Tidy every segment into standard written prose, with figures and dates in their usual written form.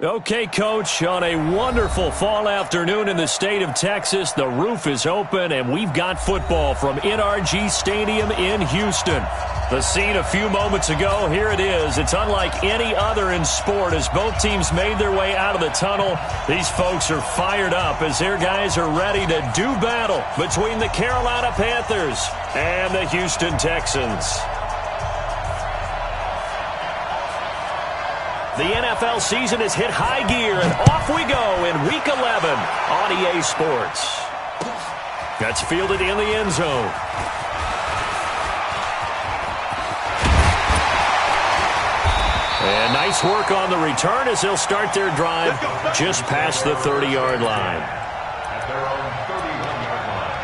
Okay, Coach, on a wonderful fall afternoon in the state of Texas, the roof is open, and we've got football from NRG Stadium in Houston. The scene a few moments ago, here it is. It's unlike any other in sport as both teams made their way out of the tunnel. These folks are fired up as their guys are ready to do battle between the Carolina Panthers and the Houston Texans. The NFL season has hit high gear, and off we go in Week 11 on EA Sports. That's fielded in the end zone. And nice work on the return as they'll start their drive just past the 30-yard line. At their own 31-yard line.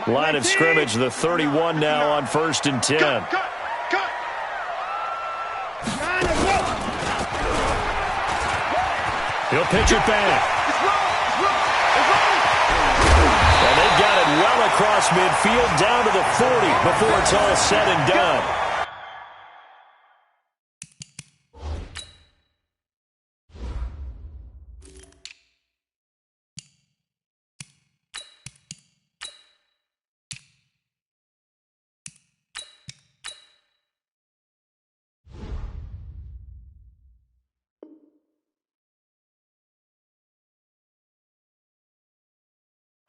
Line of scrimmage, the 31 now on 1st and 10. He'll pitch it back. And they've got it well across midfield down to the 40 before it's all said and done.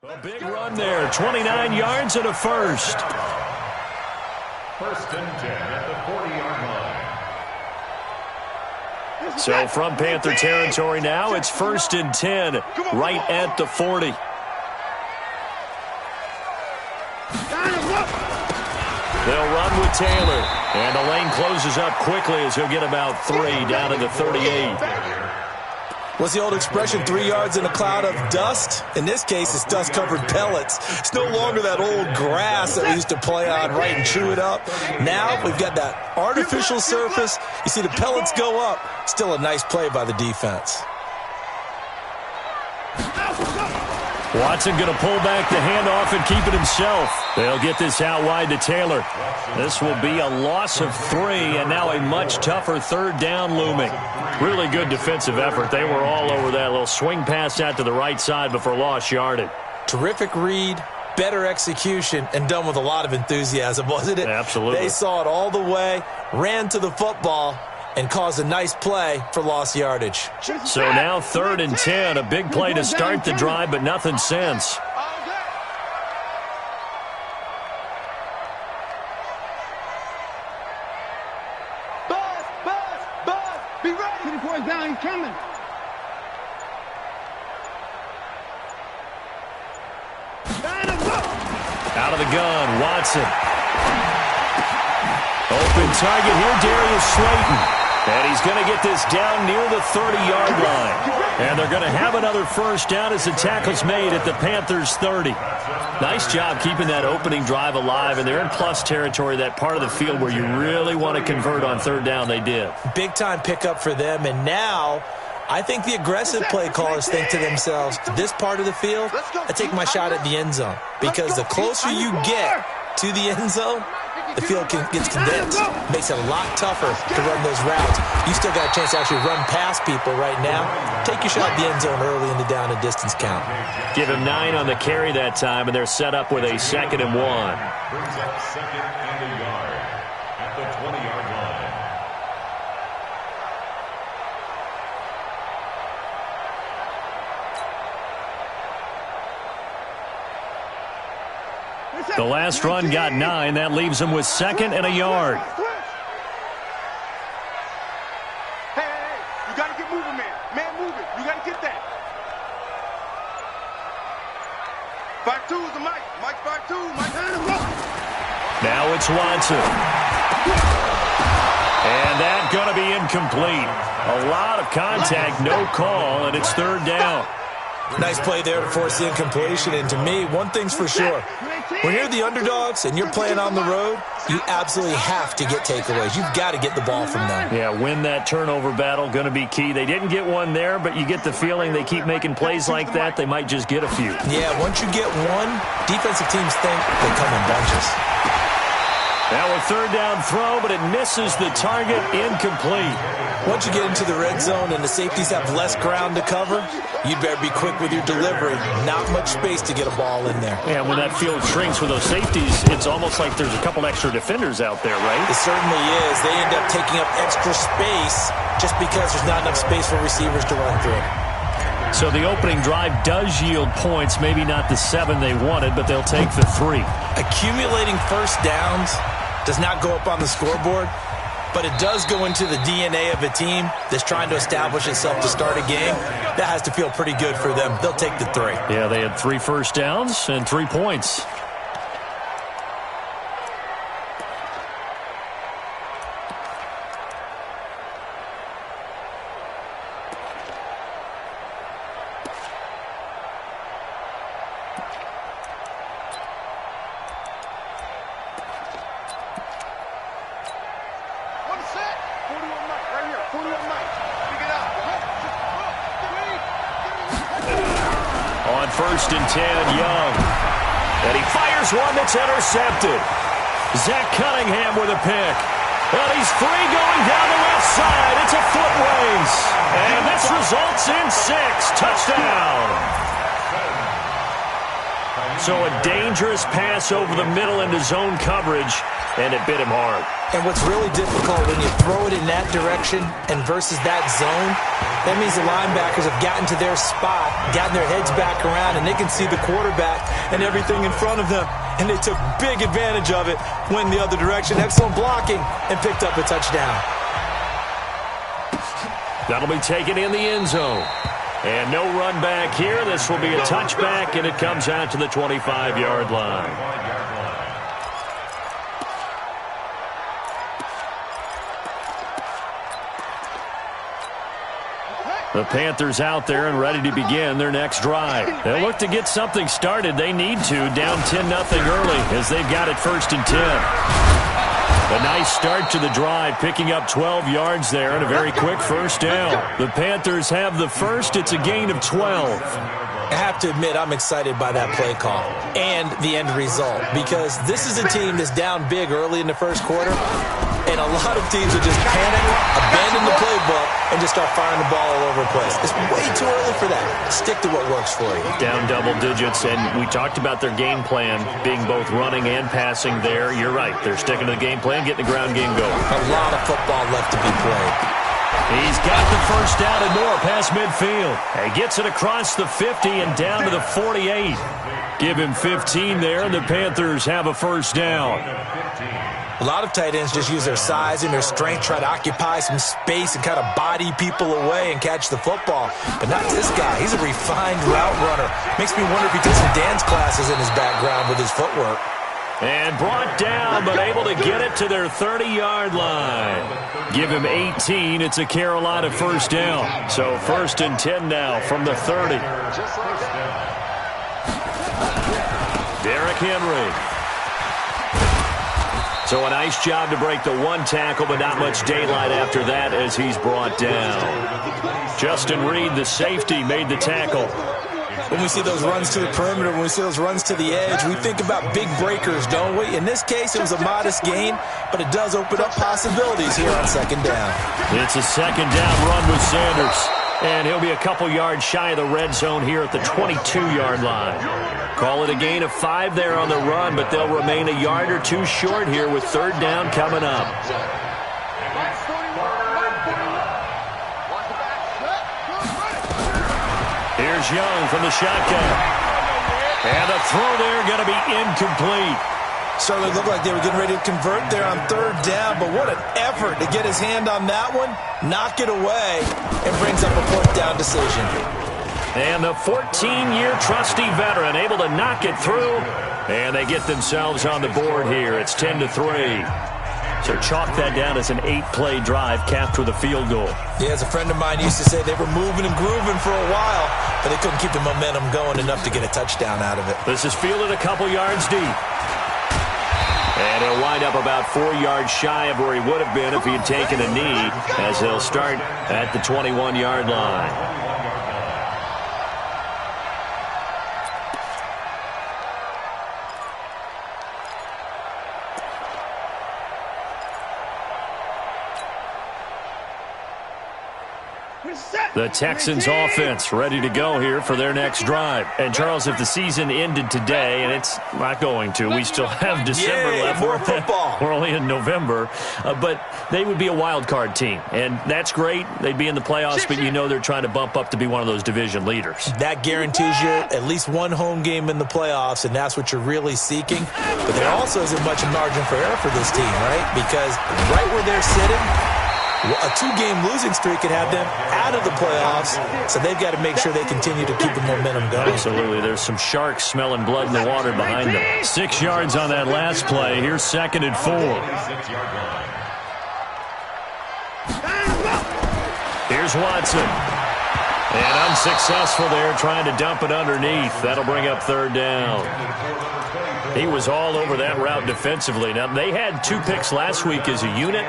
A big run there, 29 yards and a first. 1st and 10 at the 40-yard line. So from Panther territory now, it's 1st and 10, right at the 40. They'll run with Taylor, and the lane closes up quickly as he'll get about 3 down to the 38. What's the old expression, 3 yards in a cloud of dust? In this case, it's dust-covered pellets. It's no longer that old grass that we used to play on, right, and chew it up. Now we've got that artificial surface. You see the pellets go up. Still a nice play by the defense. Watson going to pull back the handoff and keep it himself. They'll get this out wide to Taylor. This will be a loss of 3, and now a much tougher 3rd down looming. Really good defensive effort. They were all over that little swing pass out to the right side before lost yardage. Terrific read, better execution, and done with a lot of enthusiasm, wasn't it? Absolutely. They saw it all the way, ran to the football, and caused a nice play for lost yardage. So now 3rd and 10, a big play to start the drive, but nothing since. Buzz, be ready. 2 points down, he's coming. Out of the gun, Watson. Open target here, Darius Slayton. And he's going to get this down near the 30-yard line. And they're going to have another first down as the tackle's made at the Panthers' 30. Nice job keeping that opening drive alive, and they're in plus territory, that part of the field where you really want to convert on 3rd down. They did. Big-time pickup for them, and now I think the aggressive play callers think to themselves, this part of the field, I take my shot at the end zone. Because the closer you get to the end zone, the field gets condensed. Makes it a lot tougher to run those routes. You still got a chance to actually run past people right now. Take your shot at the end zone early in the down and distance count. Give him 9 on the carry that time, and they're set up with a 2nd and 1. Brings up 2nd and a yard at the 20-yard line. The last run got 9. That leaves them with 2nd and a yard. Hey, you got to get moving, man. Man, move it. You got to get that. 5-2 is the Mike. Mike 5-2. Mike. Now it's Watson. And that's going to be incomplete. A lot of contact, no call, and it's 3rd down. Nice play there to force the incompletion. And to me, one thing's for sure. When you're the underdogs and you're playing on the road, you absolutely have to get takeaways. You've got to get the ball from them. Yeah, win that turnover battle, going to be key. They didn't get one there, but you get the feeling they keep making plays like that, they might just get a few. Yeah, once you get one, defensive teams think they come in bunches. Now a third down throw, but it misses the target, incomplete. Once you get into the red zone and the safeties have less ground to cover, you'd better be quick with your delivery. Not much space to get a ball in there. Yeah, when that field shrinks with those safeties, it's almost like there's a couple extra defenders out there, right? It certainly is. They end up taking up extra space just because there's not enough space for receivers to run through. So the opening drive does yield points, maybe not the 7 they wanted, but they'll take the 3. Accumulating first downs does not go up on the scoreboard, but it does go into the DNA of a team that's trying to establish itself to start a game. That has to feel pretty good for them. They'll take the 3. Yeah, they had 3 first downs and 3 points. First and 10, Young. And he fires one that's intercepted. Zach Cunningham with a pick. And he's free going down the left side. It's a foot race. And this results in 6. Touchdown. So a dangerous pass over the middle into zone coverage, and it bit him hard. And what's really difficult when you throw it in that direction and versus that zone, that means the linebackers have gotten to their spot, gotten their heads back around, and they can see the quarterback and everything in front of them. And they took big advantage of it, went the other direction, excellent blocking, and picked up a touchdown. That'll be taken in the end zone. And no run back here. This will be a touchback, and it comes out to the 25-yard line. The Panthers out there and ready to begin their next drive. They'll look to get something started. They need to, down 10-0 early as they've got it first and 10. A nice start to the drive, picking up 12 yards there and a very quick first down. The Panthers have the first. It's a gain of 12. I have to admit, I'm excited by that play call and the end result, because this is a team that's down big early in the first quarter, and a lot of teams will just panic, abandon the playbook, and just start firing the ball all over the place. It's way too early for that. Stick to what works for you. Down double digits, and we talked about their game plan being both running and passing there. You're right. They're sticking to the game plan, getting the ground game going. A lot of football left to be played. He's got the first down and more past midfield. He gets it across the 50 and down to the 48. Give him 15 there, and the Panthers have a first down. A lot of tight ends just use their size and their strength, try to occupy some space and kind of body people away and catch the football. But not this guy. He's a refined route runner. Makes me wonder if he took some dance classes in his background with his footwork. And brought down, but able to get it to their 30-yard line. Give him 18. It's a Carolina first down. So first and 10 now from the 30. Derrick Henry. So a nice job to break the one tackle, but not much daylight after that as he's brought down. Justin Reed, the safety, made the tackle. When we see those runs to the perimeter, when we see those runs to the edge, we think about big breakers, don't we? In this case, it was a modest gain, but it does open up possibilities here on second down. It's a second down run with Sanders. And he'll be a couple yards shy of the red zone here at the 22-yard line. Call it a gain of 5 there on the run, but they'll remain a yard or two short here with third down coming up. Here's Young from the shotgun. And the throw there going to be incomplete. Certainly looked like they were getting ready to convert there on third down, but what an effort to get his hand on that one, knock it away, and brings up a fourth down decision. And the 14-year trusty veteran able to knock it through, and they get themselves on the board here. It's 10-3. So chalk that down as an 8-play drive capped with a field goal. Yeah, as a friend of mine used to say, they were moving and grooving for a while, but they couldn't keep the momentum going enough to get a touchdown out of it. This is fielded a couple yards deep. And he'll wind up about 4 yards shy of where he would have been if he had taken a knee, as he'll start at the 21-yard line. The Texans offense ready to go here for their next drive. And, Charles, if the season ended today, and it's not going to, we still have December left. More football. We're only in November. But they would be a wild card team. And that's great. They'd be in the playoffs, but you know they're trying to bump up to be one of those division leaders. That guarantees you at least one home game in the playoffs, and that's what you're really seeking. But there also isn't much margin for error for this team, right? Because right where they're sitting, a 2-game losing streak could have them out of the playoffs, so they've got to make sure they continue to keep the momentum going. Absolutely. There's some sharks smelling blood in the water behind them. 6 yards on that last play. Here's 2nd and 4. Here's Watson. And unsuccessful there, trying to dump it underneath. That'll bring up 3rd down. He was all over that route defensively. Now, they had 2 picks last week as a unit.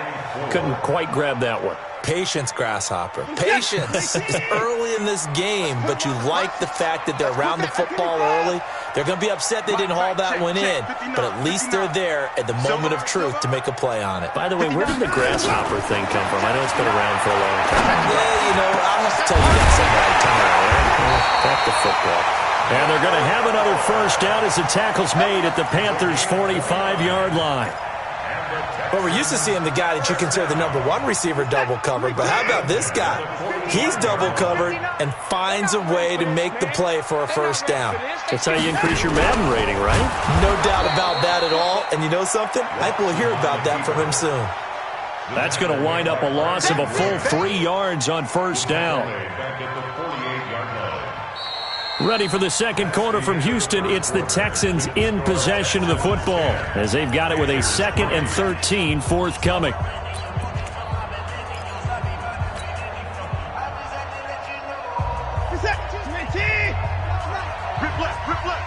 Couldn't quite grab that one. Patience, Grasshopper. Patience. It's early in this game, but you like the fact that they're around the football early. They're going to be upset they didn't haul that one in, but at least they're there at the moment of truth to make a play on it. By the way, where did the Grasshopper thing come from? I know it's been around for a long time. Yeah, you know, I'll have to tell you that some other time. Back to football. And they're going to have another 1st down as the tackle's made at the Panthers' 45-yard line. Well, we're used to seeing the guy that you consider the number 1 receiver double covered, but how about this guy? He's double covered and finds a way to make the play for a 1st down. That's how you increase your Madden rating, right? No doubt about that at all. And you know something? I think we'll hear about that from him soon. That's going to wind up a loss of a full 3 yards on 1st down. Ready for the second quarter from Houston. It's the Texans in possession of the football as they've got it with a 2nd and 13 forthcoming. Rip left, rip left.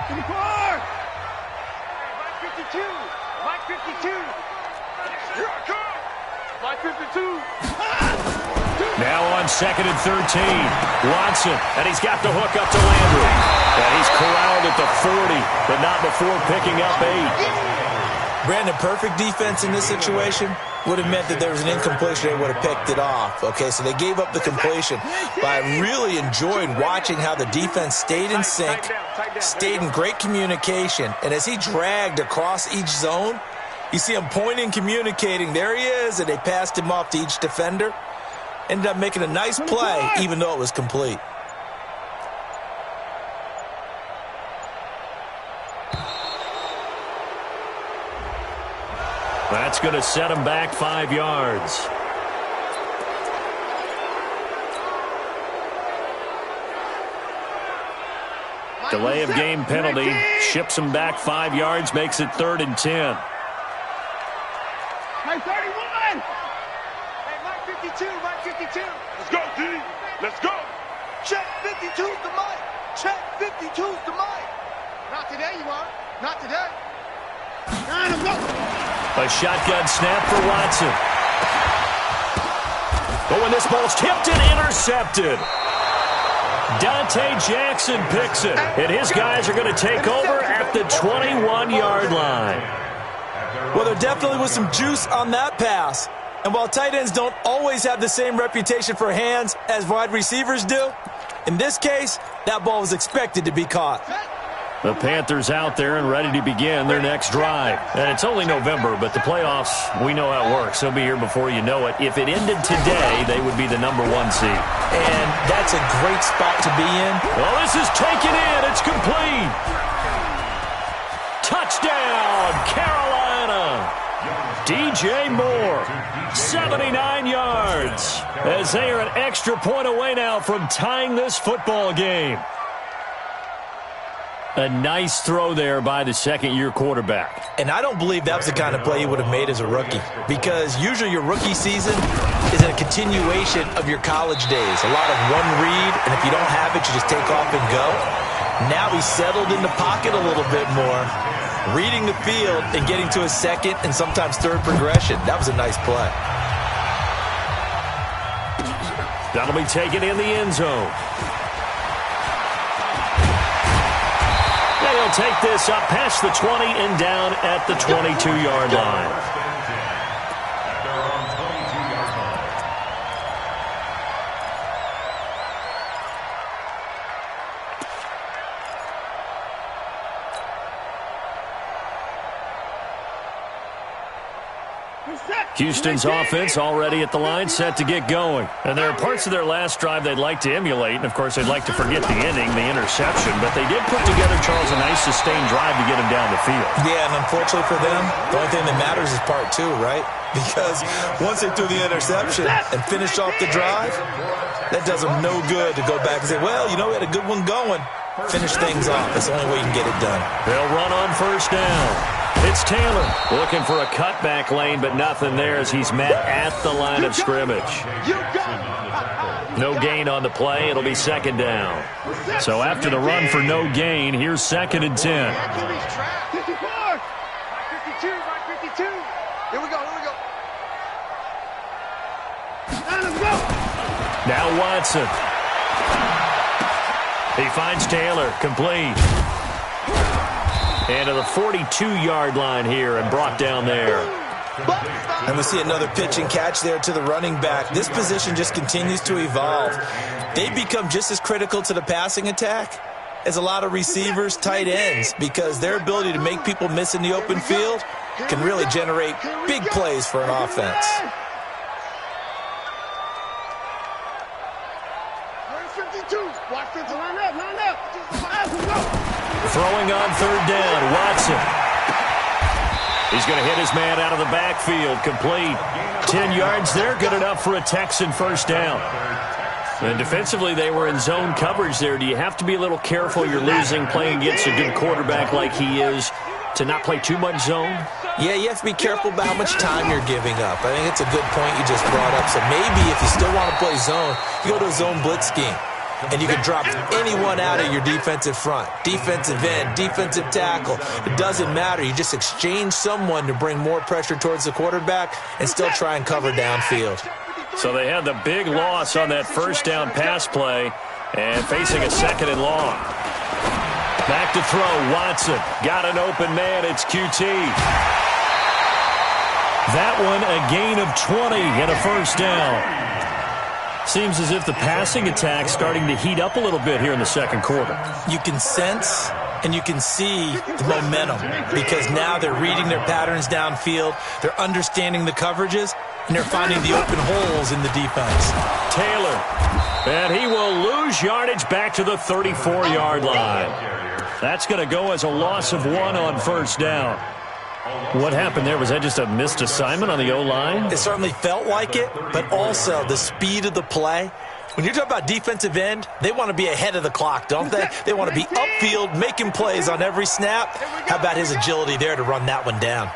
To the car. Mike 52. Mike 52. Here I come. Mike 52. Now on 2nd and 13. Watson, and he's got the hook up to Landry. And he's corralled at the 40, but not before picking up 8. Brandon, perfect defense in this situation would have meant that there was an incompletion. They would have picked it off. Okay, so they gave up the completion. But I really enjoyed watching how the defense stayed in sync, stayed in great communication. And as he dragged across each zone, you see him pointing, communicating. There he is, and they passed him off to each defender. Ended up making a nice play, even though it was complete. That's going to set him back 5 yards. Delay of game penalty. Ships him back 5 yards, makes it 3rd and 10. Mike 31. Hey, Mike 52, Mike 52. Let's go, D. Let's go. Check 52's the mic. Check 52's the mic. Not today, you are. Not today. Line him up. A shotgun snap for Watson. But when this ball's tipped and intercepted. Dante Jackson picks it. And his guys are going to take over at the 21-yard line. Well, there definitely was some juice on that pass. And while tight ends don't always have the same reputation for hands as wide receivers do, in this case, that ball was expected to be caught. The Panthers out there and ready to begin their next drive. And it's only November, but the playoffs, we know how it works. They'll be here before you know it. If it ended today, they would be the number 1 seed. And that's a great spot to be in. Well, this is taken in. It's complete. Touchdown, Carolina. DJ Moore, 79 yards, as they are an extra point away now from tying this football game. A nice throw there by the second-year quarterback. And I don't believe that was the kind of play he would have made as a rookie, because usually your rookie season is a continuation of your college days. A lot of one read, and if you don't have it, you just take off and go. Now he's settled in the pocket a little bit more, reading the field and getting to a second and sometimes third progression. That was a nice play. That'll be taken in the end zone. They'll take this up past the 20 and down at the 22-yard line. Houston's offense already at the line, set to get going. And there are parts of their last drive they'd like to emulate. And, of course, they'd like to forget the ending, the interception. But they did put together, Charles, a nice sustained drive to get him down the field. Yeah, and unfortunately for them, the only thing that matters is part two, right? Because once they threw the interception and finished off the drive, that does them no good to go back and say, well, you know, we had a good one going. Finish things off. That's the only way you can get it done. They'll run on first down. It's Taylor looking for a cutback lane, but nothing there as he's met at the line of scrimmage. No gain on the play. It'll be second down. So after the run for no gain, here's 2nd and 10. 52, right 52. Here we go, here we go. Let's go. Now Watson. He finds Taylor, complete. And to the 42-yard line here and brought down there. And we see another pitch and catch there to the running back. This position just continues to evolve. They become just as critical to the passing attack as a lot of receivers, tight ends, because their ability to make people miss in the open field can really generate big plays for an offense. Throwing on third down, Watson. He's going to hit his man out of the backfield, complete. 10 yards there, good enough for a Texan first down. And defensively, they were in zone coverage there. Do you have to be a little careful? You're losing, playing against a good quarterback like he is, to not play too much zone? Yeah, you have to be careful about how much time you're giving up. I think it's a good point you just brought up. So maybe if you still want to play zone, you go to a zone blitz scheme. And you can drop anyone out of your defensive front. Defensive end, defensive tackle. It doesn't matter. You just exchange someone to bring more pressure towards the quarterback and still try and cover downfield. So they had the big loss on that first down pass play and facing a 2nd and long. Back to throw, Watson. Got an open man, it's QT. That one a gain of 20 and a first down. Seems as if the passing attack's starting to heat up a little bit here in the second quarter. You can sense and you can see the momentum because now they're reading their patterns downfield, they're understanding the coverages, and they're finding the open holes in the defense. Taylor, and he will lose yardage back to the 34-yard line. That's going to go as a loss of 1 on first down. What happened there? Was that just a missed assignment on the O-line? It certainly felt like it, but also the speed of the play. When you're talking about defensive end, they want to be ahead of the clock, don't they? They want to be upfield, making plays on every snap. How about his agility there to run that one down?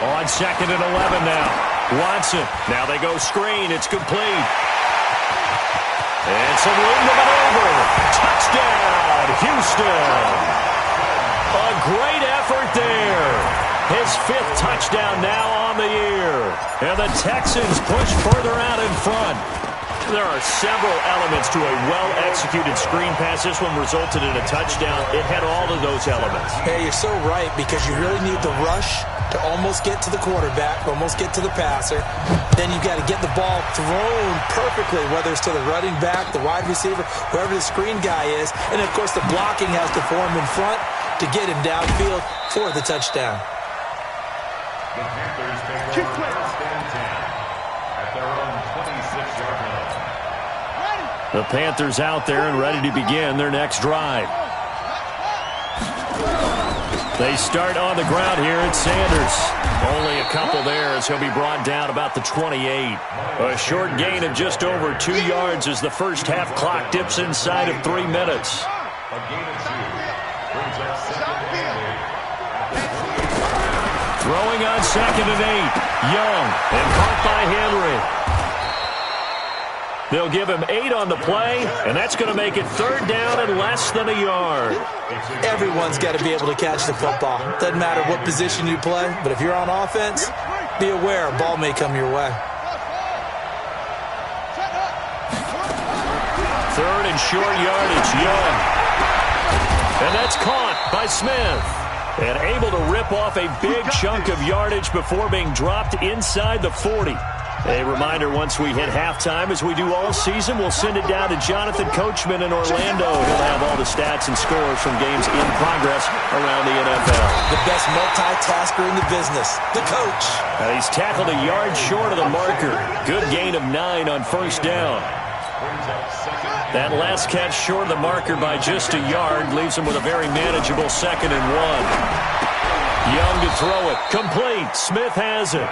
On 2nd and 11 now. Watson. Now they go screen. It's complete. And some room to maneuver. Touchdown, Houston. A great effort there. His 5th touchdown now on the year. And the Texans push further out in front. There are several elements to a well-executed screen pass. This one resulted in a touchdown. It had all of those elements. Hey, you're so right because you really need the rush to almost get to the quarterback, almost get to the passer. Then you've got to get the ball thrown perfectly, whether it's to the running back, the wide receiver, whoever the screen guy is. And, of course, the blocking has to form in front to get him downfield for the touchdown. The Panthers take over first and 10 at their own 26-yard line. The Panthers out there and ready to begin their next drive. They start on the ground here at Sanders. Only a couple there as he'll be brought down about the 28. A short gain of just over 2 yards as the first half clock dips inside of 3 minutes. A gain of 2. Brings up second and 8. Throwing on 2nd and 8. Young and caught by Henry. They'll give him 8 on the play, and that's going to make it 3rd down and less than a yard. Everyone's got to be able to catch the football. Doesn't matter what position you play, but if you're on offense, be aware a ball may come your way. 3rd and short yardage, Young. And that's caught by Smith. And able to rip off a big chunk of yardage before being dropped inside the 40. A reminder, once we hit halftime, as we do all season, we'll send it down to Jonathan Coachman in Orlando. He'll have all the stats and scores from games in progress around the NFL. The best multitasker in the business, the coach. He's tackled a yard short of the marker. Good gain of 9 on 1st down. That last catch short of the marker by just a yard leaves him with a very manageable 2nd and 1. Young to throw it. Complete. Smith has it.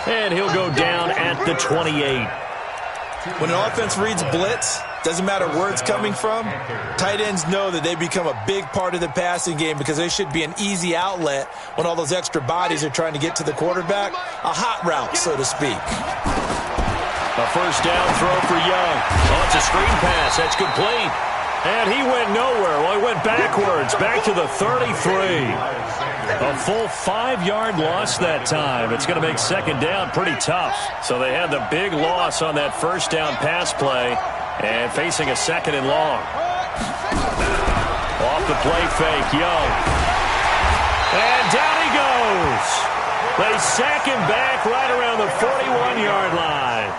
And he'll go down at the 28. When an offense reads blitz, doesn't matter where it's coming from, tight ends know that they become a big part of the passing game because they should be an easy outlet when all those extra bodies are trying to get to the quarterback. A hot route, so to speak. A 1st down throw for Young. Oh, it's a screen pass. That's complete. And he went nowhere. Well, he went backwards, back to the 33. A full 5-yard loss that time. It's going to make 2nd down pretty tough. So they had the big loss on that 1st down pass play and facing a 2nd and long. Off the play fake, Young. And down he goes. They sack him back right around the 41-yard line.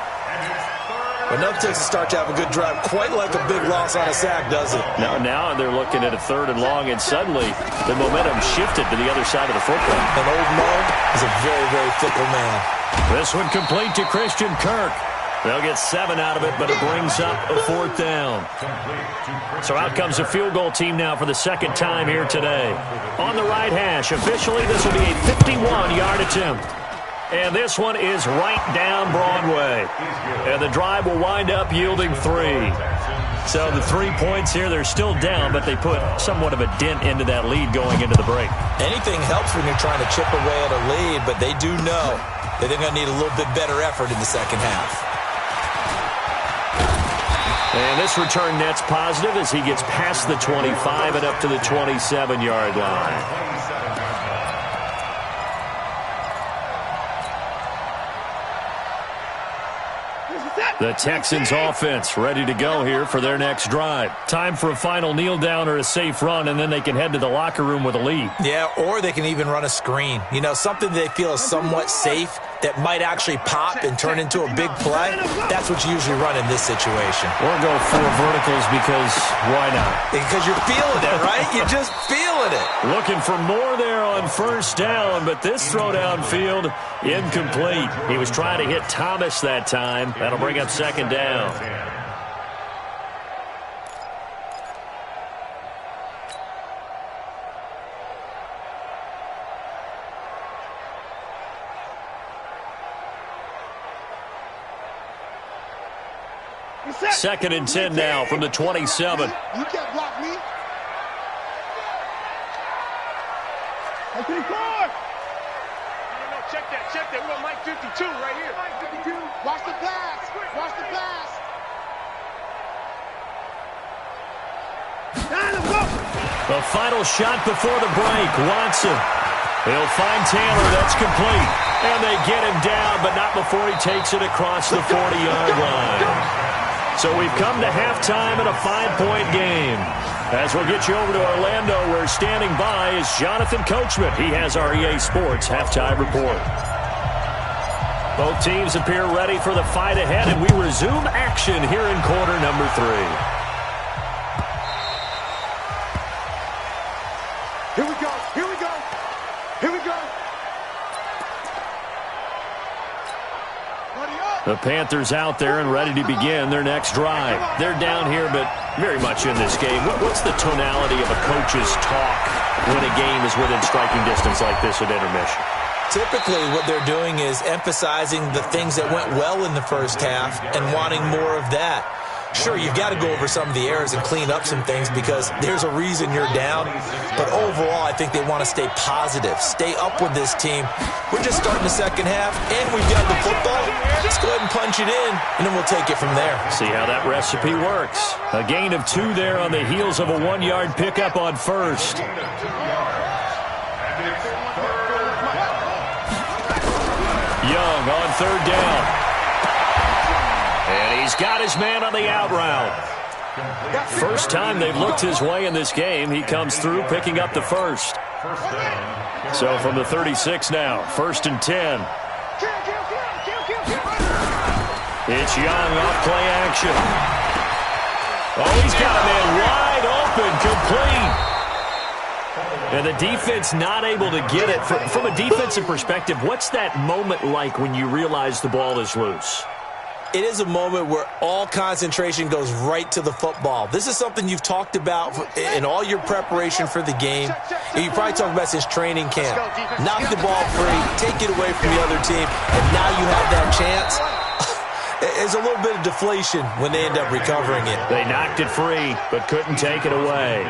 Enough takes to start to have a good drive, quite like a big loss on a sack, does it? Now they're looking at a 3rd and long, and suddenly the momentum shifted to the other side of the football. And old Mo is a very, very fickle man. This one complete to Christian Kirk. They'll get 7 out of it, but it brings up a 4th down. So out comes a field goal team now for the 2nd time here today. On the right hash, officially this will be a 51-yard attempt. And this one is right down Broadway. And the drive will wind up yielding 3. So the 3 points here, they're still down, but they put somewhat of a dent into that lead going into the break. Anything helps when you're trying to chip away at a lead, but they do know that they're going to need a little bit better effort in the 2nd half. And this return net's positive as he gets past the 25 and up to the 27-yard line. The Texans offense ready to go here for their next drive. Time for a final kneel down or a safe run, and then they can head to the locker room with a lead. Yeah, or they can even run a screen. You know, something they feel is somewhat safe that might actually pop and turn into a big play. That's what you usually run in this situation. Or go 4 verticals because why not? Because you're feeling it, right? You're just feeling it. Looking for more there on 1st down, but this throw downfield incomplete. He was trying to hit Thomas that time. That'll bring up 2nd down. Second and 10 now from the 27. You can't block me. Check that. We're on Mike 52 right here. Mike 52. Watch the pass. Watch the pass. Let's go. The final shot before the break. Watson. He'll find Taylor. That's complete. And they get him down, but not before he takes it across the 40-yard line. So we've come to halftime in a 5-point game. As we'll get you over to Orlando, where standing by is Jonathan Coachman. He has our EA Sports halftime report. Both teams appear ready for the fight ahead, and we resume action here in quarter number 3. Here we go. Here we go. Here we go. The Panthers out there and ready to begin their next drive. They're down here, but very much in this game. What's the tonality of a coach's talk when a game is within striking distance like this at intermission? Typically, what they're doing is emphasizing the things that went well in the first half and wanting more of that. Sure, you've got to go over some of the errors and clean up some things because there's a reason you're down. But overall, I think they want to stay positive, stay up with this team. We're just starting the second half, and we've got the football. Let's go ahead and punch it in, and then we'll take it from there. See how that recipe works. A gain of 2 there on the heels of a 1-yard pickup on first. Young on third down. And he's got his man on the out route. First time they've looked his way in this game. He comes through picking up the first. So from the 36 now, 1st and 10. It's Young off play action. Oh, he's got a man wide open, complete. And the defense not able to get it. From a defensive perspective, what's that moment like when you realize the ball is loose? It is a moment where all concentration goes right to the football. This is something you've talked about in all your preparation for the game. You probably talked about since training camp. Knock the ball free, take it away from the other team, and now you have that chance. There's a little bit of deflation when they end up recovering it. They knocked it free, but couldn't take it away.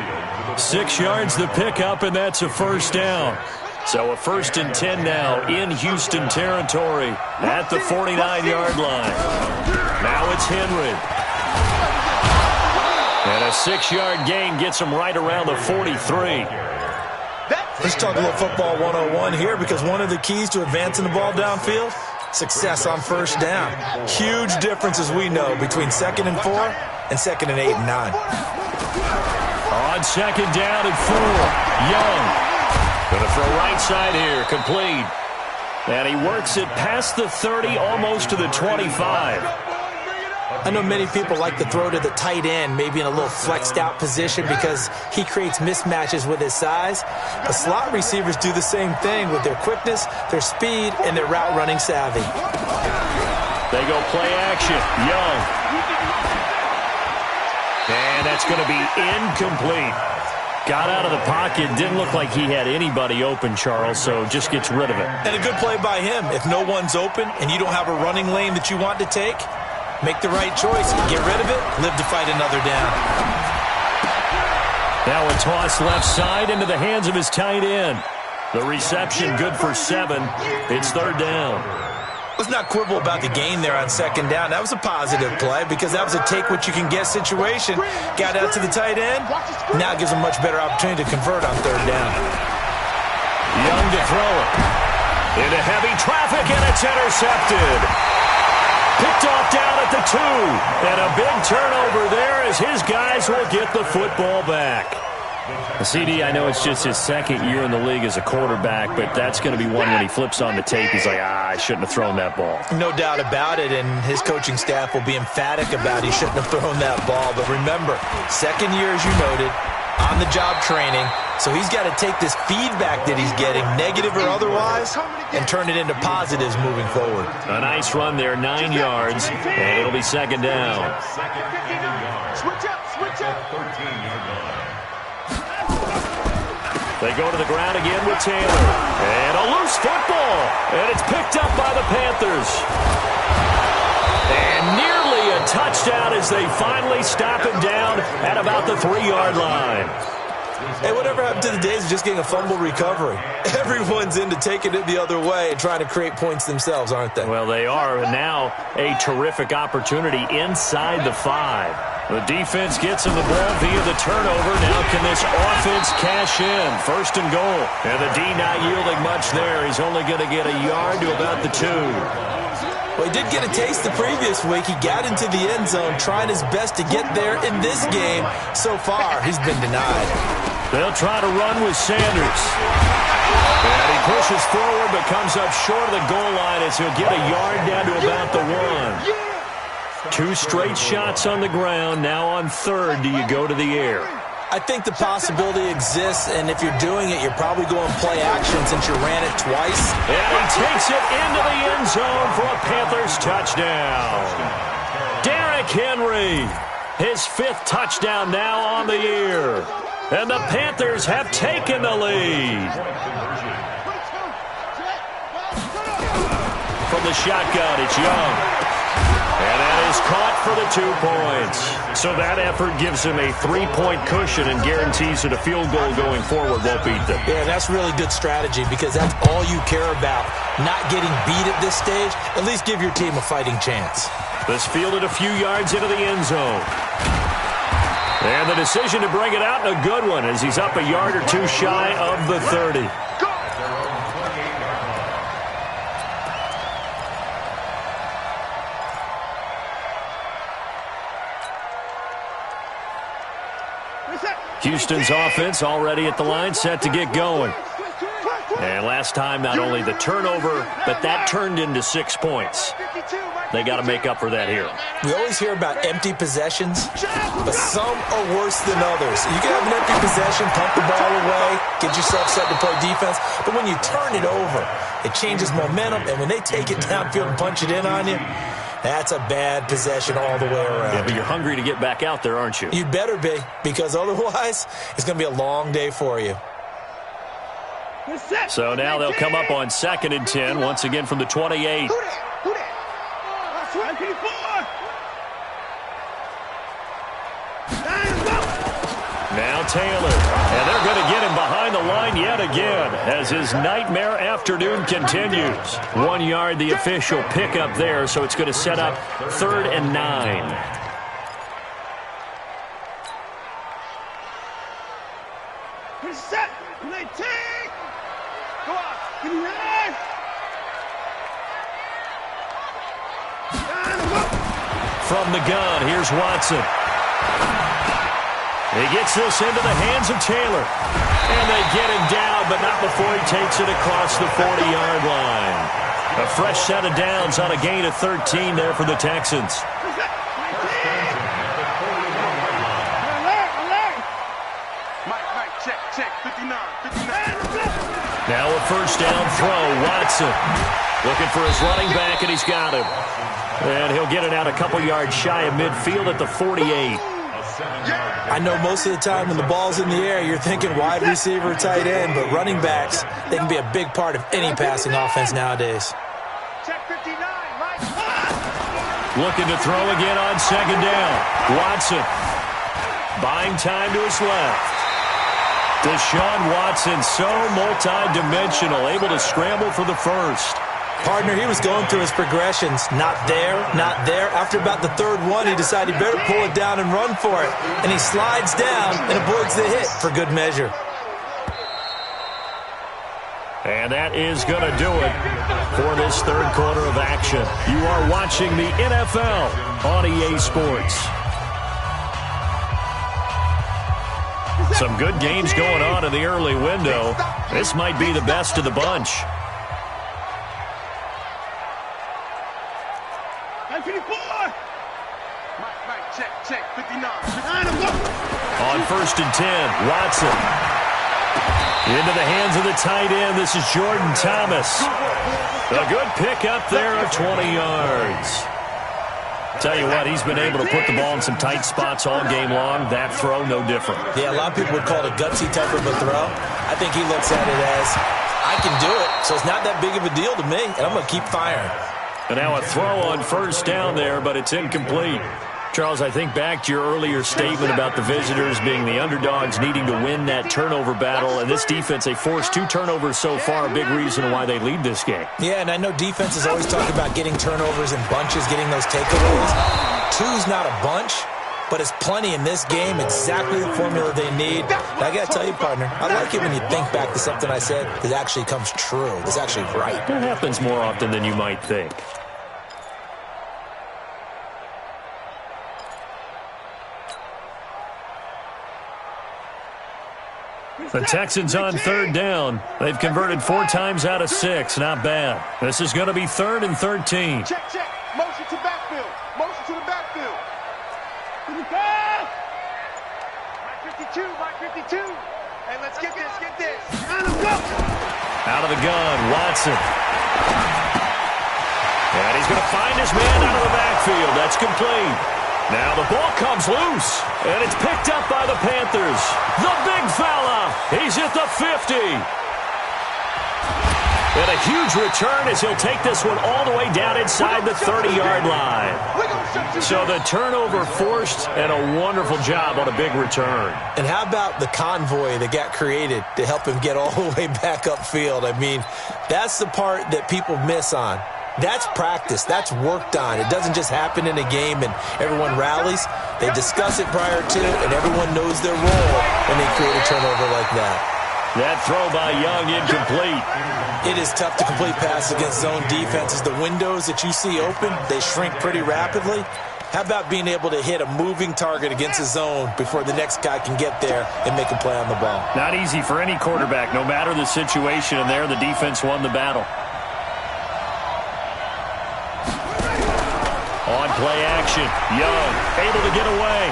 6 yards the pickup, and that's a first down. So a 1st and 10 now in Houston territory at the 49-yard line. Now it's Henry. And a 6-yard gain gets him right around the 43. Let's talk a little football 101 here because one of the keys to advancing the ball downfield, success on first down. Huge difference, as we know, between 2nd and 4 and 2nd and 8 and 9. On 2nd down and 4, Young. Going to throw right side here, complete. And he works it past the 30, almost to the 25. I know many people like to throw to the tight end, maybe in a little flexed out position because he creates mismatches with his size. The slot receivers do the same thing with their quickness, their speed, and their route running savvy. They go play action, Young. And that's going to be incomplete. Got out of the pocket. Didn't look like he had anybody open, Charles, so just gets rid of it. And a good play by him. If no one's open and you don't have a running lane that you want to take, make the right choice. Get rid of it. Live to fight another down. Now a toss left side into the hands of his tight end. The reception good for 7. It's 3rd down. Let's not quibble about the gain there on 2nd down. That was a positive play because that was a take-what-you-can-get situation. Got out to the tight end. Now it gives him a much better opportunity to convert on 3rd down. Young to throw it. Into heavy traffic, and it's intercepted. Picked off down at the 2. And a big turnover there as his guys will get the football back. CD, I know it's just his 2nd year in the league as a quarterback, but that's going to be one when he flips on the tape. He's like, I shouldn't have thrown that ball. No doubt about it, and his coaching staff will be emphatic about he shouldn't have thrown that ball. But remember, 2nd year, as you noted, on-the-job training, so he's got to take this feedback that he's getting, negative or otherwise, and turn it into positives moving forward. A nice run there, 9 yards, and it'll be 2nd down. Switch up. 13-yard line. They go to the ground again with Taylor. And a loose football. And it's picked up by the Panthers. And nearly a touchdown as they finally stop him down at about the 3-yard line. Hey, whatever happened to the days of just getting a fumble recovery? Everyone's into taking it the other way and trying to create points themselves, aren't they? Well, they are. And now a terrific opportunity inside the 5. The defense gets him the ball via the turnover. Now can this offense cash in? 1st and goal. And the D not yielding much there. He's only going to get a yard to about the 2. Well, he did get a taste the previous week. He got into the end zone, trying his best to get there in this game. So far, he's been denied. They'll try to run with Sanders. And he pushes forward but comes up short of the goal line as he'll get a yard down to about the 1. 2 straight shots on the ground. Now on 3rd, do you go to the air? I think the possibility exists, and if you're doing it, you're probably going play action since you ran it twice. And he takes it into the end zone for a Panthers touchdown. Derrick Henry. His 5th touchdown now on the year. And the Panthers have taken the lead. From the shotgun, it's Young. And that is caught for the 2 points. So that effort gives him a 3-point cushion and guarantees that a field goal going forward won't beat them. Yeah, that's really good strategy because that's all you care about. Not getting beat at this stage. At least give your team a fighting chance. This fielded a few yards into the end zone. And the decision to bring it out, a good one, as he's up a yard or 2 shy of the 30. Houston's offense already at the line, set to get going. And last time, not only the turnover, but that turned into 6 points. They got to make up for that here. We always hear about empty possessions, but some are worse than others. You can have an empty possession, pump the ball away, get yourself set to play defense, but when you turn it over, it changes momentum, and when they take it downfield and punch it in on you, that's a bad possession all the way around. Yeah, but you're hungry to get back out there, aren't you? You'd better be, because otherwise, it's going to be a long day for you. So now they'll come up on 2nd and 10, once again from the 28. Now Taylor, and they're going to get him behind the line yet again as his nightmare afternoon continues. 1 yard, the official pickup there, so it's going to set up 3rd and 9. Set, play, take. Go on, give me that. From the gun, here's Watson. He gets this into the hands of Taylor. And they get him down, but not before he takes it across the 40-yard line. A fresh set of downs on a gain of 13 there for the Texans. Now a first down throw, Watson. Looking for his running back, and he's got him. And he'll get it out a couple yards shy of midfield at the 48. I know most of the time when the ball's in the air, you're thinking wide receiver, tight end, but running backs, they can be a big part of any passing offense nowadays. Check 59, Mike. Looking to throw again on 2nd down. Watson buying time to his left. Deshaun Watson, so multi-dimensional, able to scramble for the first. Partner, he was going through his progressions. Not there, not there. After about the 3rd one, he decided he better pull it down and run for it. And he slides down and avoids the hit for good measure. And that is going to do it for this 3rd quarter of action. You are watching the NFL on EA Sports. Some good games going on in the early window. This might be the best of the bunch. Check 59. On 1st and 10, Watson. Into the hands of the tight end. This is Jordan Thomas. A good pickup there of 20 yards. Tell you what, he's been able to put the ball in some tight spots all game long. That throw, no different. Yeah, a lot of people would call it a gutsy type of a throw. I think he looks at it as, I can do it, so it's not that big of a deal to me, and I'm going to keep firing. And now a throw on 1st down there, but it's incomplete. Charles, I think back to your earlier statement about the visitors being the underdogs needing to win that turnover battle. And this defense, they forced 2 turnovers so far, a big reason why they lead this game. Yeah, and I know defenses always talk about getting turnovers in bunches, getting those takeaways. 2's not a bunch, but it's plenty in this game, exactly the formula they need. And I got to tell you, partner, I like it when you think back to something I said that actually comes true. It's actually right. That happens more often than you might think. The Texans on 3rd down. They've converted 4 times out of 6. Not bad. This is going to be 3rd and 13. Check. Motion to backfield. Motion to the backfield. Mike 52. Hey, let's get this. Out of the gun, Watson. And he's going to find his man out of the backfield. That's complete. Now the ball comes loose, and it's picked up by the Panthers. The big fella, he's at the 50. And a huge return as he'll take this one all the way down inside the 30-yard line. So the turnover forced, and a wonderful job on a big return. And how about the convoy that got created to help him get all the way back upfield? I mean, that's the part that people miss on. That's practice. That's worked on. It doesn't just happen in a game and everyone rallies. They discuss it prior to, and everyone knows their role when they create a turnover like that. That throw by Young incomplete. It is tough to complete passes against zone defenses. The windows that you see open, they shrink pretty rapidly. How about being able to hit a moving target against a zone before the next guy can get there and make a play on the ball? Not easy for any quarterback, no matter the situation, and there the defense won the battle. On play action, Young able to get away.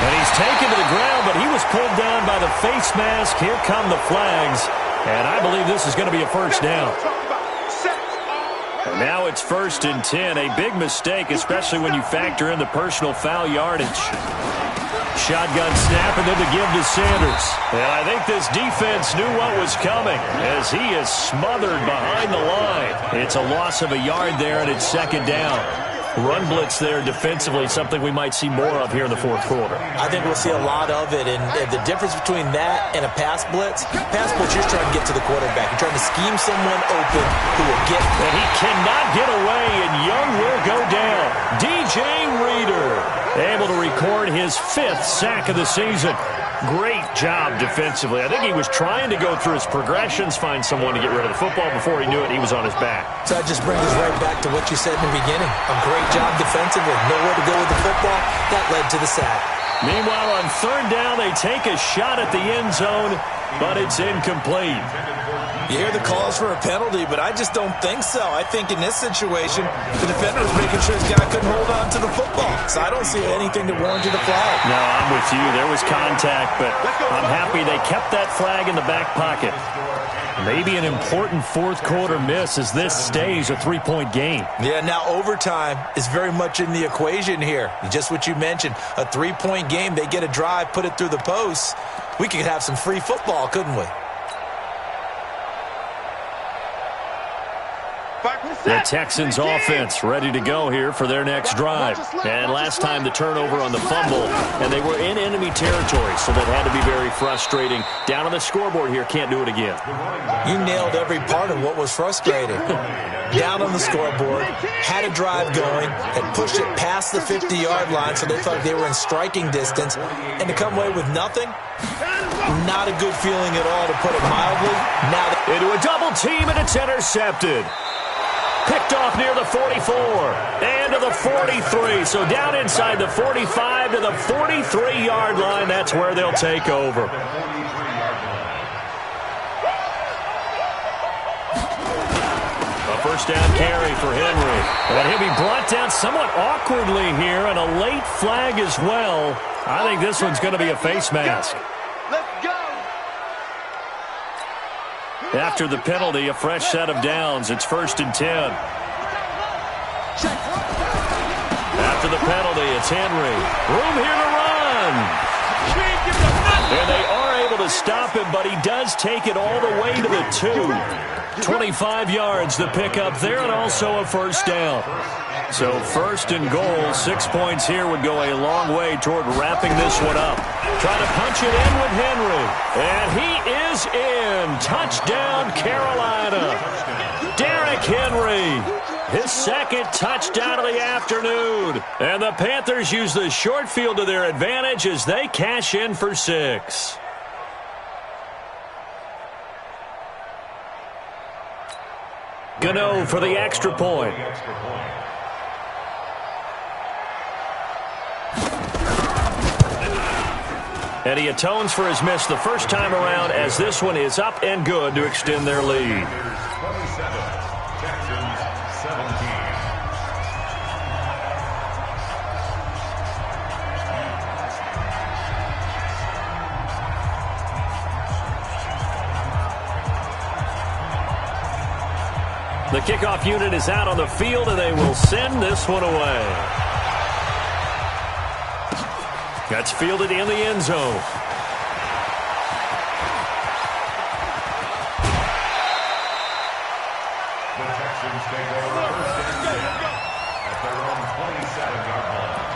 And he's taken to the ground, but he was pulled down by the face mask. Here come the flags. And I believe this is going to be a first down. And now it's 1st and 10. A big mistake, especially when you factor in the personal foul yardage. Shotgun snap and then the give to Sanders. And I think this defense knew what was coming as he is smothered behind the line. It's a loss of a yard there, and it's 2nd down. Run blitz there defensively, something we might see more of here in the 4th quarter. I think we'll see a lot of it, and the difference between that and a pass blitz, you're just trying to get to the quarterback. You're trying to scheme someone open who will get. And he cannot get away, and Young will go down. DJ Reader able to record his 5th sack of the season. Great job defensively. I think he was trying to go through his progressions, find someone to get rid of the football. Before he knew it, he was on his back. So that just brings us right back to what you said in the beginning. A great job defensively. Nowhere to go with the football. That led to the sack. Meanwhile, on 3rd down, they take a shot at the end zone, but it's incomplete. You hear the calls for a penalty, but I just don't think so. I think in this situation, the defender was making sure his guy couldn't hold on to the football. So I don't see anything to warrant the flag. No, I'm with you. There was contact, but I'm happy they kept that flag in the back pocket. Maybe an important 4th quarter miss as this stays a 3-point game. Yeah, now overtime is very much in the equation here. Just what you mentioned, a 3-point game. They get a drive, put it through the posts. We could have some free football, couldn't we? The Texans offense ready to go here for their next drive. And last time the turnover on the fumble, and they were in enemy territory, so that had to be very frustrating. Down on the scoreboard here, can't do it again. You nailed every part of what was frustrating. Down on the scoreboard, had a drive going, had pushed it past the 50-yard line, so they thought they were in striking distance, and to come away with nothing, not a good feeling at all, to put it mildly. Now into a double team, and it's intercepted. Picked off near the 44 and to the 43. So down inside the 45 to the 43-yard line. That's where they'll take over. A first down carry for Henry. And he'll be brought down somewhat awkwardly here, and a late flag as well. I think this one's going to be a face mask. After the penalty, a fresh set of downs. It's 1st and 10. After the penalty, it's Henry. Room here to run. And they are able to stop him, but he does take it all the way to the 2. 25 yards the pickup there, and also a first down. So 1st and goal, 6 points here would go a long way toward wrapping this one up. Trying to punch it in with Henry. And he is in. Touchdown, Carolina. Derrick Henry. His 2nd touchdown of the afternoon. And the Panthers use the short field to their advantage as they cash in for 6. Gano for the extra point. And he atones for his miss the first time around, as this one is up and good to extend their lead. 27, Texans 17. The kickoff unit is out on the field, and they will send this one away. That's fielded in the end zone. The Texans take over first and 10 at their own 27-yard line.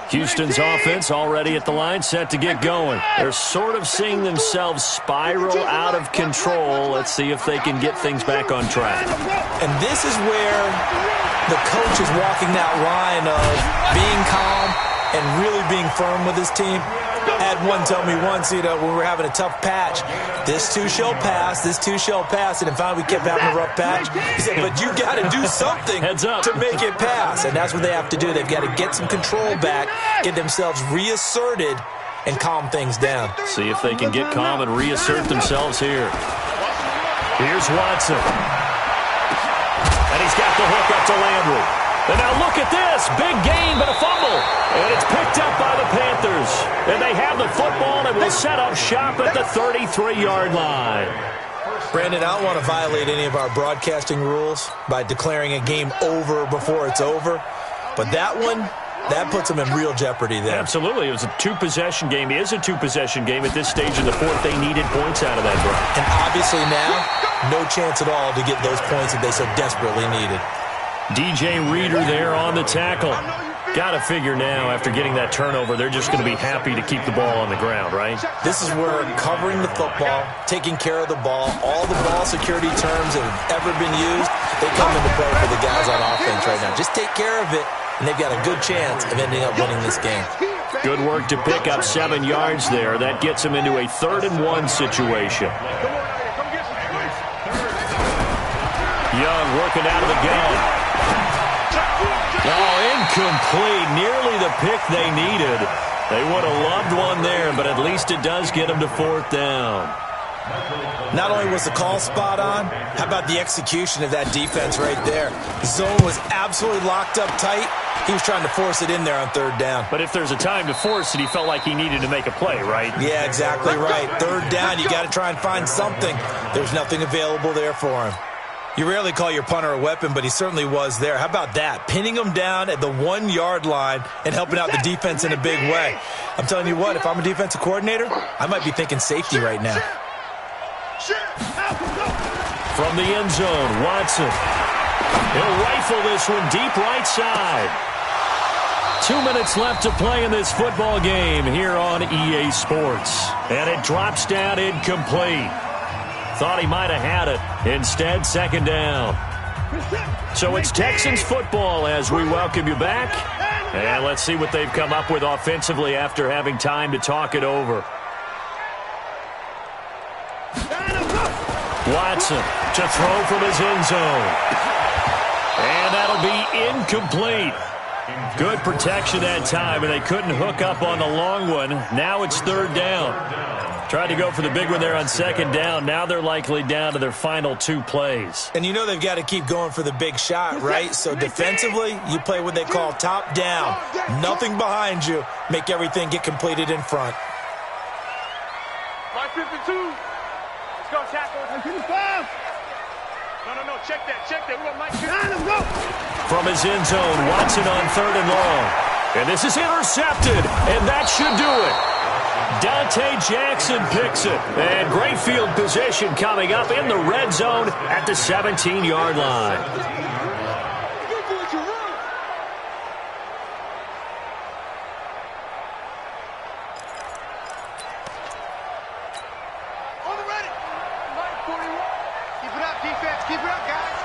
Houston's offense already at the line, set to get going. They're sort of seeing themselves spiral out of control. Let's see if they can get things back on track. And this is where the coach is walking that line of being calm and really being firm with his team. I had one tell me once, when we were having a tough patch, this too shall pass, this too shall pass, and finally we kept having a rough patch. He said, but you got to do something to make it pass, and that's what they have to do. They've got to get some control back, get themselves reasserted, and calm things down. See if they can get calm and reassert themselves here. Here's Watson. And he's got the hook up to Landry. And now look at this. Big gain, but a fumble. And it's picked up by the Panthers. And they have the football and will set up shop at the 33-yard line. Brandon, I don't want to violate any of our broadcasting rules by declaring a game over before it's over. But that one, that puts them in real jeopardy there. Absolutely. It was a two-possession game. It is a two-possession game at this stage in the fourth. They needed points out of that drive. And obviously now, no chance at all to get those points that they so desperately needed. DJ Reader there on the tackle. Got to figure now, after getting that turnover, they're just going to be happy to keep the ball on the ground, right? This is where covering the football, taking care of the ball, all the ball security terms that have ever been used, they come into play for the guys on offense right now. Just take care of it, and they've got a good chance of ending up winning this game. Good work to pick up 7 yards there. That gets them into a 3rd and 1 situation. Young working out of the gun. Oh, incomplete. Nearly the pick they needed. They would have loved one there, but at least it does get them to 4th down. Not only was the call spot on, how about the execution of that defense right there? The zone was absolutely locked up tight. He was trying to force it in there on 3rd down. But if there's a time to force it, he felt like he needed to make a play, right? Yeah, exactly right. 3rd down, you got to try and find something. There's nothing available there for him. You rarely call your punter a weapon, but he certainly was there. How about that? Pinning him down at the 1-yard line and helping out the defense in a big way. I'm telling you what, if I'm a defensive coordinator, I might be thinking safety right now. From the end zone, Watson. He'll rifle this one deep right side. 2 minutes left to play in this football game here on EA Sports. And it drops down incomplete. Thought he might have had it. Instead, 2nd down. So it's Texans football as we welcome you back. And let's see what they've come up with offensively after having time to talk it over. Watson to throw from his end zone. And that'll be incomplete. Good protection that time, and they couldn't hook up on the long one. Now it's 3rd down. Tried to go for the big one there on 2nd down. Now they're likely down to their final 2 plays. And you know they've got to keep going for the big shot, right? So defensively, you play what they call top down. Nothing behind you. Make everything get completed in front. Mike 52. Let's go, tackle. 55. No. Check that. We got Mike 59. Let's go. From his end zone, Watson on 3rd and long. And this is intercepted, and that should do it. Dante Jackson picks it. And great field position coming up in the red zone at the 17-yard line. On the ready. Mike 41. Keep it up, defense. Keep it up, guys.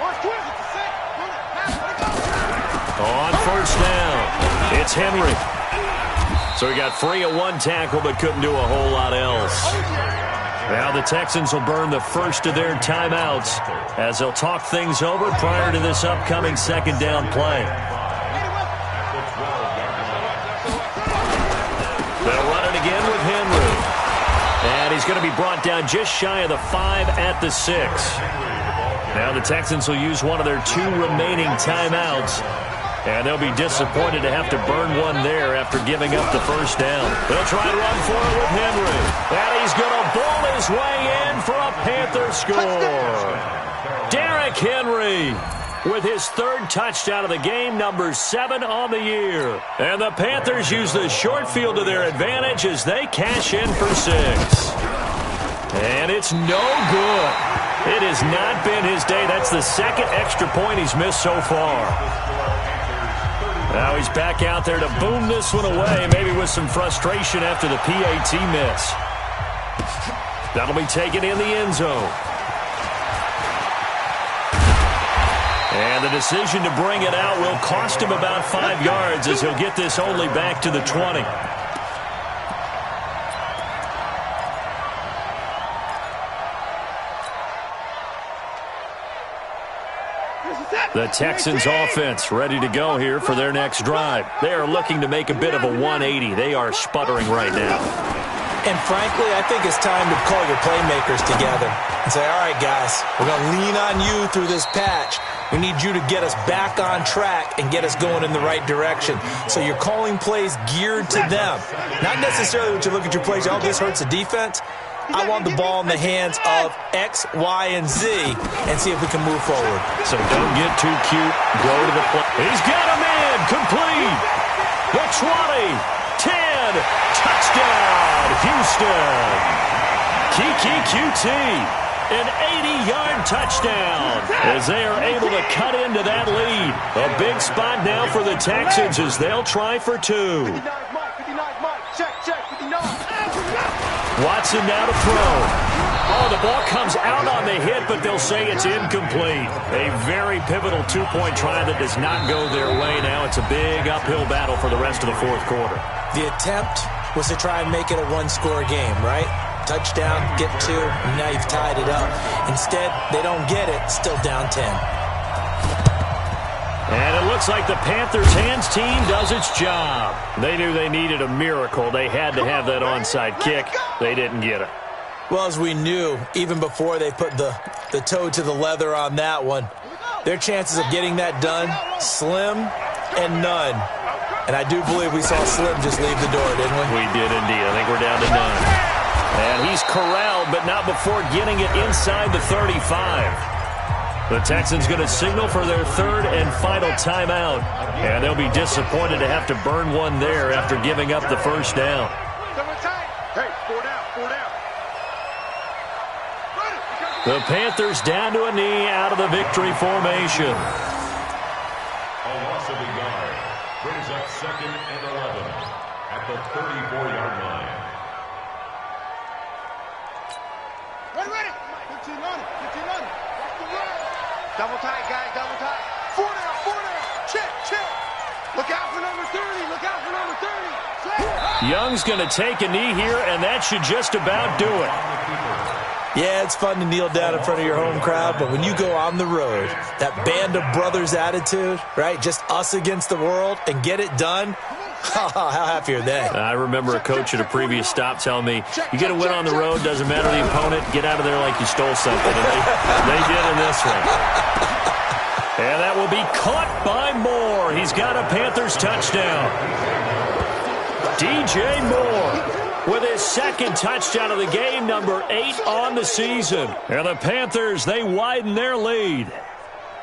Watch twist. It's a set. On 1st down, it's Henry. So he got free of 1 tackle, but couldn't do a whole lot else. Now the Texans will burn the first of their timeouts as they'll talk things over prior to this upcoming 2nd down play. They'll run it again with Henry. And he's going to be brought down just shy of the 5 at the 6. Now the Texans will use one of their 2 remaining timeouts And they'll be disappointed to have to burn one there after giving up the first down. They'll try to run for it with Henry. And he's going to ball his way in for a Panther score. Derrick Henry with his third touchdown of the game, number 7 on the year. And the Panthers use the short field to their advantage as they cash in for 6. And it's no good. It has not been his day. That's the second extra point he's missed so far. Now he's back out there to boom this one away, maybe with some frustration after the PAT miss. That'll be taken in the end zone. And the decision to bring it out will cost him about 5 yards as he'll get this only back to the 20. The Texans offense ready to go here for their next drive. They are looking to make a bit of a 180. They are sputtering right now. And frankly, I think it's time to call your playmakers together and say, all right, guys, we're going to lean on you through this patch. We need you to get us back on track and get us going in the right direction. So you're calling plays geared to them. Not necessarily when you look at your plays, oh, this hurts the defense. I want the ball in the hands of X, Y, and Z and see if we can move forward. So don't get too cute. Go to the play. He's got him in. Complete. The 20. 10. Touchdown, Houston. Kiki QT. An 80-yard touchdown as they are able to cut into that lead. A big spot now for the Texans as they'll try for 2. Watson now to throw. Oh, the ball comes out on the hit, but they'll say it's incomplete. A very pivotal two-point try that does not go their way now. It's a big uphill battle for the rest of the fourth quarter. The attempt was to try and make it a one-score game, right? Touchdown, get 2, and now you've tied it up. Instead, they don't get it, still down 10. And it looks like the Panthers' hands team does its job. They knew they needed a miracle. They had to have that onside kick. They didn't get it. Well, as we knew, even before they put the toe to the leather on that one, their chances of getting that done, slim and none. And I do believe we saw Slim just leave the door, didn't we? We did indeed. I think we're down to none. And he's corralled, but not before getting it inside the 35. The Texans going to signal for their third and final timeout. And they'll be disappointed to have to burn one there after giving up the first down. Hey, 4 down. The Panthers down to a knee out of the victory formation. A loss of a yard brings up 2nd and 11 at the 34-yard line. Ready. 15 on it. Double tight, guys, double tight. 4 down. Check. Look out for number 30. Young's going to take a knee here, and that should just about do it. Yeah, it's fun to kneel down in front of your home crowd, but when you go on the road, that band of brothers attitude, right, just us against the world, and get it done, how happy are they? I remember a coach at a previous stop telling me, you get a win on the road, doesn't matter the opponent, get out of there like you stole something. And they did in this one. And that will be caught by Moore. He's got a Panthers touchdown. DJ Moore with his second touchdown of the game, number 8 on the season. And the Panthers, they widen their lead.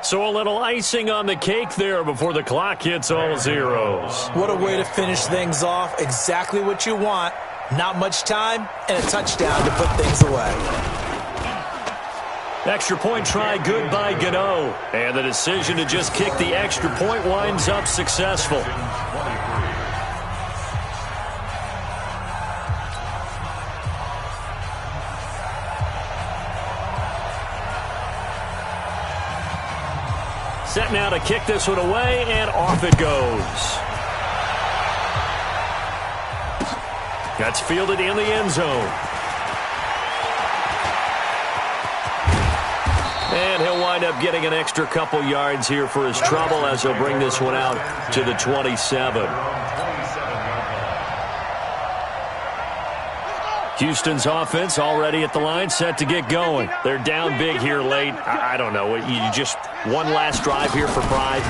So a little icing on the cake there before the clock hits all zeros. What a way to finish things off. Exactly what you want. Not much time and a touchdown to put things away. Extra point try good by Gano. And the decision to just kick the extra point winds up successful. Set now to kick this one away, and off it goes. That's fielded in the end zone. And he'll wind up getting an extra couple yards here for his trouble as he'll bring this one out to the 27. Houston's offense already at the line, set to get going. They're down big here late. I don't know. You just one last drive here for pride.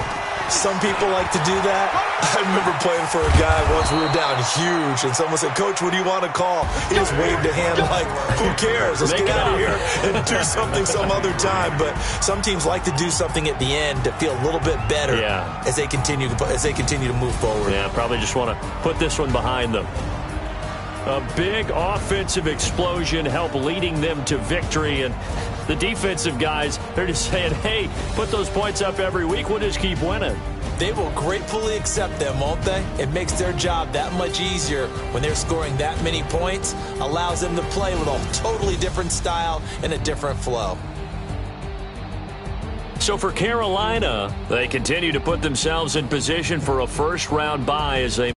Some people like to do that. I remember playing for a guy once. We were down huge, and someone said, "Coach, what do you want to call?" He just waved a hand like, "Who cares? Let's get out of here and do something some other time." But some teams like to do something at the end to feel a little bit better as they continue to move forward. Yeah, probably just want to put this one behind them. A big offensive explosion helped leading them to victory, and the defensive guys, they're just saying, hey, put those points up every week, we'll just keep winning. They will gratefully accept them, won't they? It makes their job that much easier when they're scoring that many points, allows them to play with a totally different style and a different flow. So for Carolina, they continue to put themselves in position for a first-round bye as they